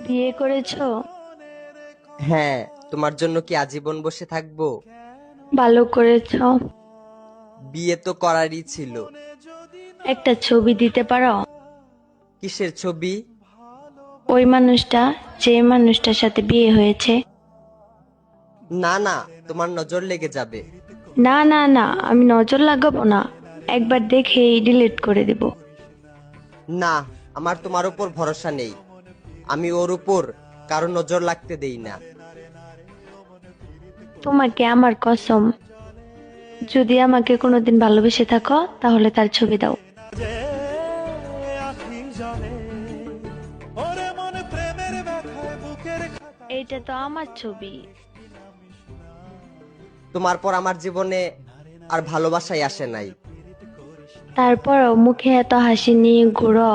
বিয়ে করেছো? হ্যাঁ। তোমার জন্য কি আজীবন বসে থাকবো? ভালো করেছো। বিয়ে তো করারই ছিল। একটা ছবি দিতে পারো? কিসের ছবি? ওই মানুষটা, যে মানুষটার সাথে বিয়ে হয়েছে। না না, তোমার নজর লেগে যাবে। না না না, আমি নজর লাগাবো না, একবার দেখেই ডিলিট করে দেব। না, আমার তোমার উপর ভরসা নেই। আমি ওর উপর কারো নজর লাগতে দেই না। তোমাকে আমার কসম, যদি আমাকে কোনোদিন ভালোবেসে থাকো তাহলে তার ছবি দাও। এইটা তো আমার ছবি। তোমার পর আমার জীবনে আর ভালোবাসাই আসে নাই। তারপরও মুখে এত হাসি নিয়ে ঘুরো।